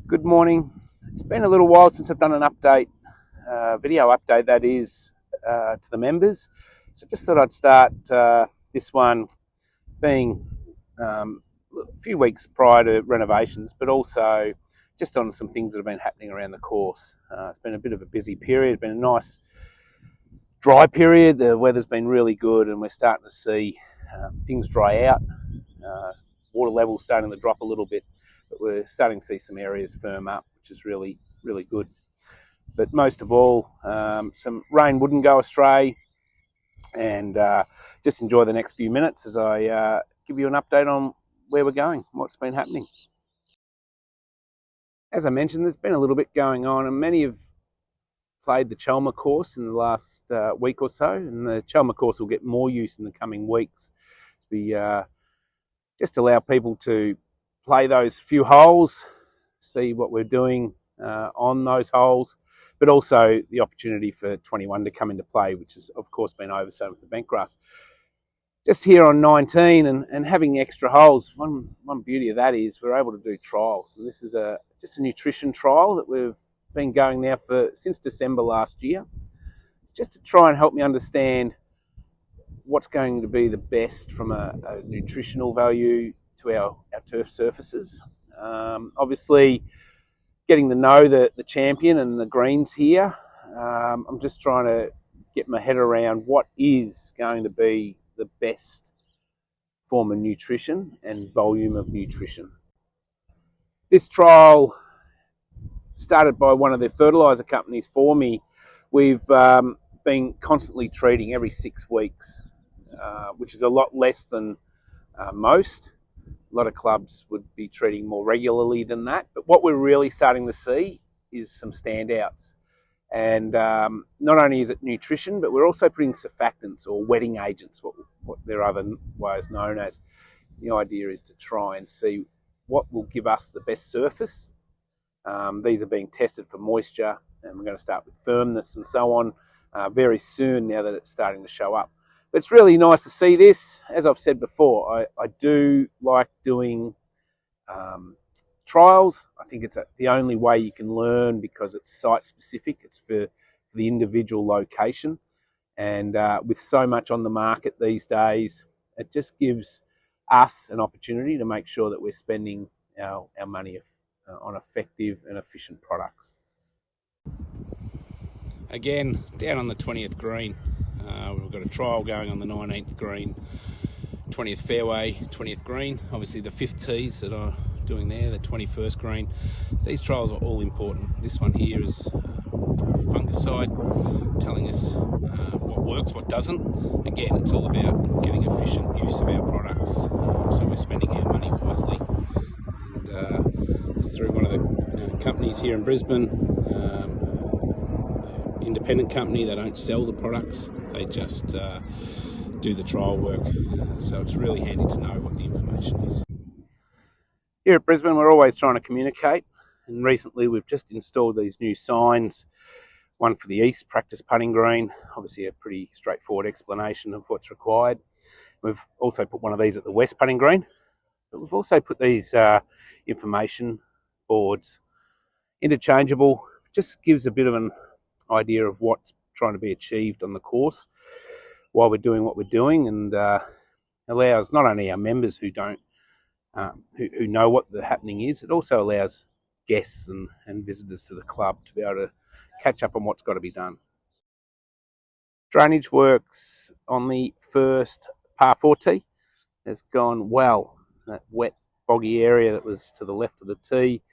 Good morning. It's been a little while since I've done an update, video update that is, to the members. So just thought I'd start this one being a few weeks prior to renovations, but also just on some things that have been happening around the course. It's been a bit of a busy period. It's been a nice dry period. The weather's been really good and we're starting to see things dry out. Water levels starting to drop a little bit, but we're starting to see some areas firm up, which is really, really good. But most of all, some rain wouldn't go astray, and just enjoy the next few minutes as I give you an update on where we're going, what's been happening. As I mentioned, there's been a little bit going on, and many have played the Chasma course in the last week or so, and the Chasma course will get more use in the coming weeks. We just allow people to play those few holes, see what we're doing on those holes, but also the opportunity for 21 to come into play, which has of course been oversown with the bent grass. Just here on 19 and having extra holes, one beauty of that is we're able to do trials. And this is just a nutrition trial that we've been going now since December last year, just to try and help me understand what's going to be the best from a nutritional value to our turf surfaces. Obviously, getting to know the champion and the greens here, I'm just trying to get my head around what is going to be the best form of nutrition and volume of nutrition. This trial started by one of the fertiliser companies for me. We've been constantly treating every 6 weeks, which is a lot less than most. A lot of clubs would be treating more regularly than that. But what we're really starting to see is some standouts. And not only is it nutrition, but we're also putting surfactants or wetting agents, what they're otherwise known as. The idea is to try and see what will give us the best surface. These are being tested for moisture, and we're going to start with firmness and so on very soon now that it's starting to show up. But it's really nice to see this. As I've said before, I do like doing trials. I think it's the only way you can learn because it's site specific. It's for the individual location. And with so much on the market these days, it just gives us an opportunity to make sure that we're spending our money on effective and efficient products. Again, down on the 20th green. We've got a trial going on the 19th green, 20th fairway, 20th green. Obviously the 5th tees that I'm doing there, the 21st green. These trials are all important. This one here is fungicide, telling us what works, what doesn't. Again, it's all about getting efficient use of our products, so we're spending our money wisely. And it's through one of the companies here in Brisbane, independent company. They don't sell the products, they just do the trial work, so it's really handy to know what the information is. Here at Brisbane, we're always trying to communicate, and recently we've just installed these new signs, one for the east practice putting green, obviously a pretty straightforward explanation of what's required. We've also put one of these at the west putting green, but we've also put these information boards, interchangeable. Just gives a bit of an idea of what's trying to be achieved on the course while we're doing what we're doing, and allows not only our members who don't who know what the happening is, it also allows guests and visitors to the club to be able to catch up on what's got to be done. Drainage works on the first par 4 tee has gone well. That wet boggy area that was to the left of the tee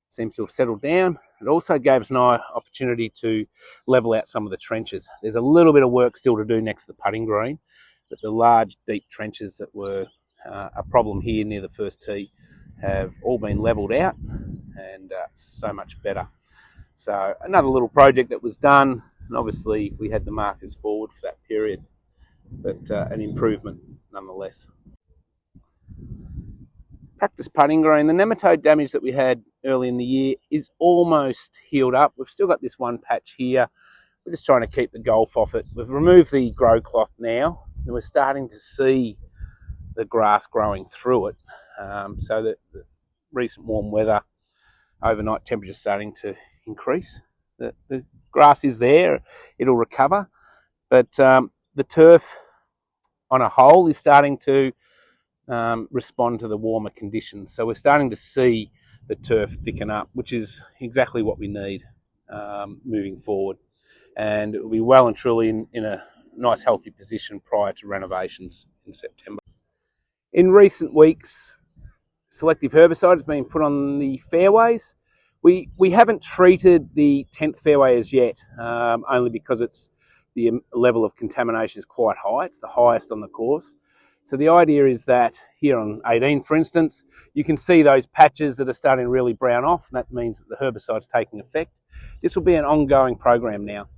seems to have settled down. It also gave us an opportunity to level out some of the trenches. There's a little bit of work still to do next to the putting green, but the large deep trenches that were a problem here near the first tee have all been levelled out, and so much better. So another little project that was done, and obviously we had the markers forward for that period, but an improvement nonetheless. Practice putting green, the nematode damage that we had early in the year is almost healed up. We've still got this one patch here. We're just trying to keep the golf off it. We've removed the grow cloth now, and we're starting to see the grass growing through it. So that the recent warm weather overnight temperatures starting to increase. The grass is there, it'll recover, but the turf on a whole is starting to respond to the warmer conditions. So we're starting to see the turf thicken up, which is exactly what we need moving forward. And it will be well and truly in a nice healthy position prior to renovations in September. In recent weeks, selective herbicide has been put on the fairways. We haven't treated the 10th fairway as yet, only because the level of contamination is quite high. It's the highest on the course. So the idea is that here on 18, for instance, you can see those patches that are starting to really brown off, and that means that the herbicide's taking effect. This will be an ongoing program now.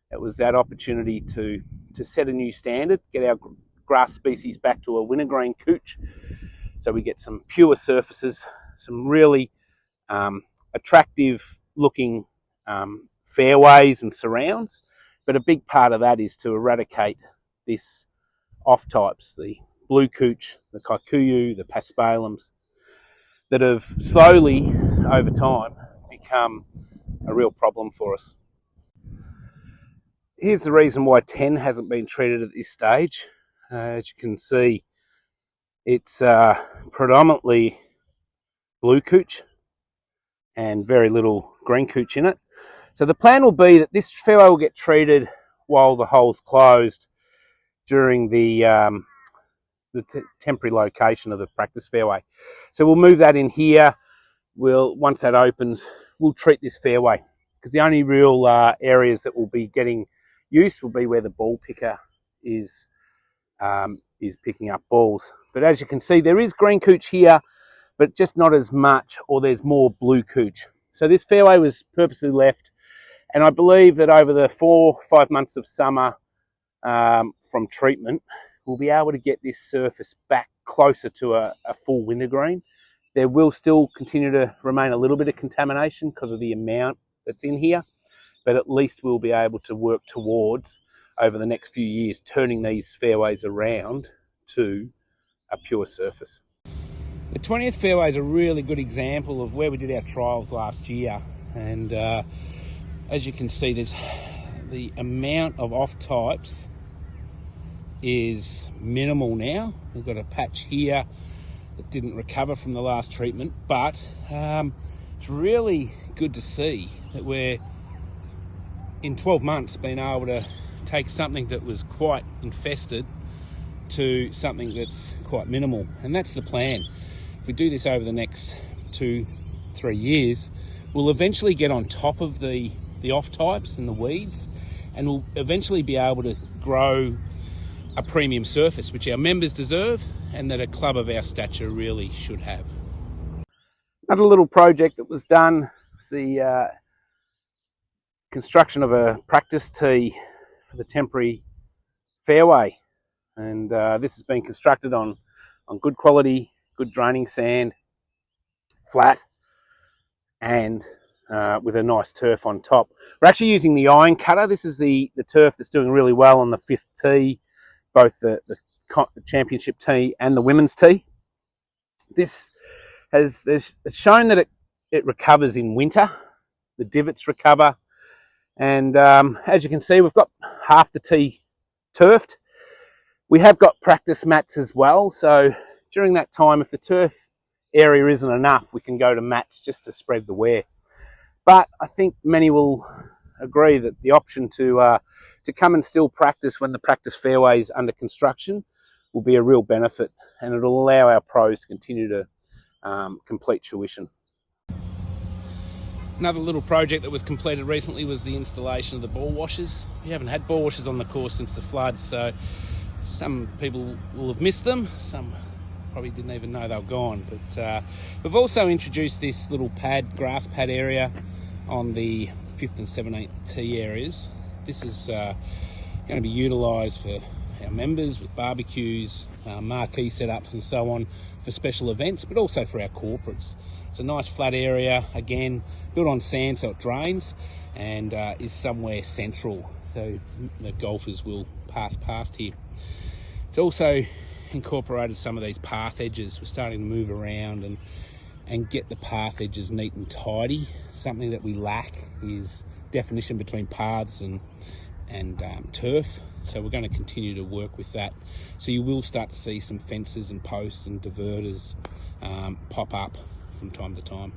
It was that opportunity to set a new standard, get our grass species back to a wintergreen couch, so we get some pure surfaces, some really attractive looking fairways and surrounds. But a big part of that is to eradicate this off types, the blue couch, the kikuyu, the paspalums, that have slowly over time become a real problem for us. Here's the reason why 10 hasn't been treated at this stage. As you can see, it's predominantly blue couch and very little green couch in it. So the plan will be that this fairway will get treated while the hole's closed during the temporary location of the practice fairway. So we'll move that in here. Once that opens, we'll treat this fairway, because the only real areas that will be getting use will be where the ball picker is picking up balls. But as you can see, there is green couch here, but just not as much, or there's more blue couch. So this fairway was purposely left, and I believe that over the 4 or 5 months of summer from treatment, we'll be able to get this surface back closer to a full wintergreen. There will still continue to remain a little bit of contamination because of the amount that's in here, but at least we'll be able to work towards, over the next few years, turning these fairways around to a pure surface. The 20th fairway is a really good example of where we did our trials last year, and as you can see, there's the amount of off types is minimal now. We've got a patch here that didn't recover from the last treatment, but it's really good to see that we're in 12 months been able to take something that was quite infested to something that's quite minimal, and that's the plan. If we do this over the next 2-3 years, we'll eventually get on top of the off types and the weeds, and we'll eventually be able to grow a premium surface, which our members deserve and that a club of our stature really should have. Another little project that was done was the construction of a practice tee for the temporary fairway, and this has been constructed on good quality, good draining sand, flat, and with a nice turf on top. We're actually using the iron cutter. This is the turf that's doing really well on the 5th tee, both the championship tee and the women's tee. This it's shown that it recovers in winter. The divots recover, and as you can see, we've got half the tee turfed. We have got practice mats as well, so during that time, if the turf area isn't enough, we can go to mats just to spread the wear. But I think many will agree that the option to come and still practice when the practice fairway is under construction will be a real benefit, and it'll allow our pros to continue to complete tuition. Another little project that was completed recently was the installation of the ball washers. We haven't had ball washers on the course since the flood, so some people will have missed them, some probably didn't even know they were gone. But we've also introduced this little grass pad area on the 5th and 17th tee areas. This is going to be utilised for our members with barbecues, marquee setups and so on for special events, but also for our corporates. It's a nice flat area, again, built on sand so it drains, and is somewhere central, so the golfers will pass past here. It's also incorporated some of these path edges. We're starting to move around and and get the path edges neat and tidy. Something that we lack is definition between paths and turf, so we're going to continue to work with that. So you will start to see some fences and posts and diverters pop up from time to time.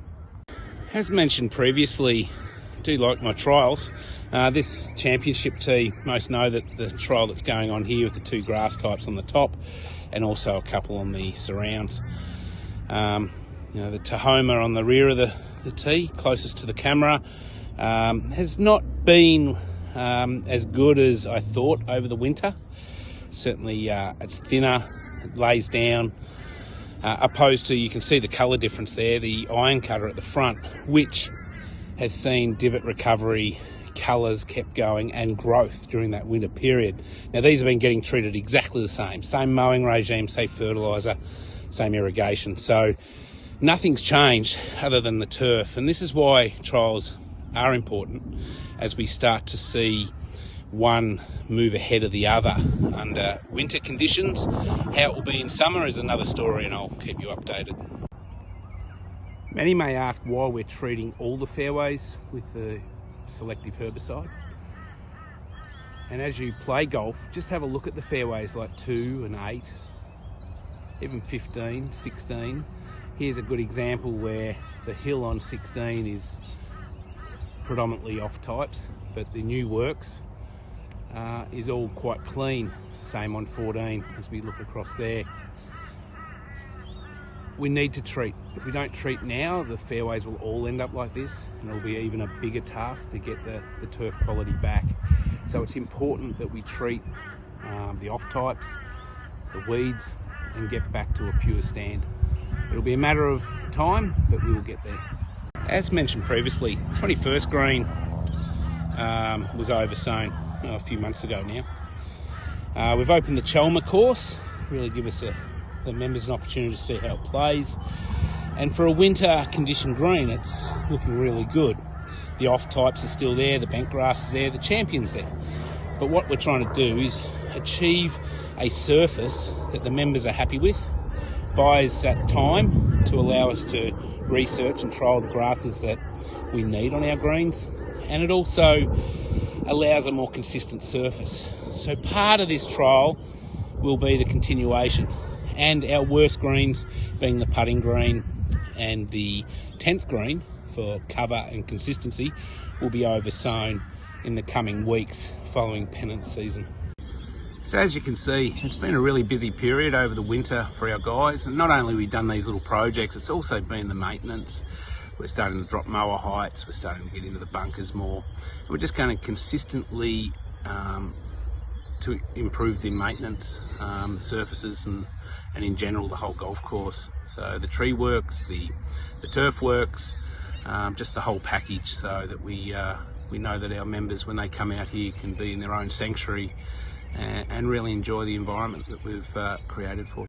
As mentioned previously, I do like my trials. This championship tee, most know that the trial that's going on here with the 2 grass types on the top and also a couple on the surrounds. The Tahoma on the rear of the tee, closest to the camera, has not been as good as I thought over the winter. Certainly it's thinner, it lays down, opposed to, you can see the colour difference there, the iron cutter at the front, which has seen divot recovery, colours kept going and growth during that winter period. Now these have been getting treated exactly the same mowing regime, same fertiliser, same irrigation. So nothing's changed other than the turf, and this is why trials are important as we start to see one move ahead of the other under winter conditions. How it will be in summer is another story, and I'll keep you updated. Many may ask why we're treating all the fairways with the Selective Herbicide. And as you play golf, just have a look at the fairways like 2 and 8, even 15, 16. Here's a good example where the hill on 16 is predominantly off types, but the new works is all quite clean. Same on 14 as we look across there. We need to treat. If we don't treat now, the fairways will all end up like this, and it'll be even a bigger task to get the turf quality back. So it's important that we treat the off types, the weeds, and get back to a pure stand. It'll be a matter of time, but we will get there. As mentioned previously, 21st green was oversown a few months ago now. We've opened the Chasma course, really give us the members an opportunity to see how it plays. And for a winter condition green, it's looking really good. The off types are still there, the bent grass is there, the champion's there. But what we're trying to do is achieve a surface that the members are happy with, buys that time to allow us to research and trial the grasses that we need on our greens, and it also allows a more consistent surface. So part of this trial will be the continuation, and our worst greens being the putting green and the 10th green for cover and consistency will be oversown in the coming weeks following pennant season. So as you can see, it's been a really busy period over the winter for our guys, and not only have we done these little projects, it's also been the maintenance. We're starting to drop mower heights, we're starting to get into the bunkers more. We're just going to consistently to improve the maintenance, surfaces and in general the whole golf course. So the tree works, the turf works, just the whole package, so that we know that our members, when they come out here, can be in their own sanctuary and really enjoy the environment that we've created for them.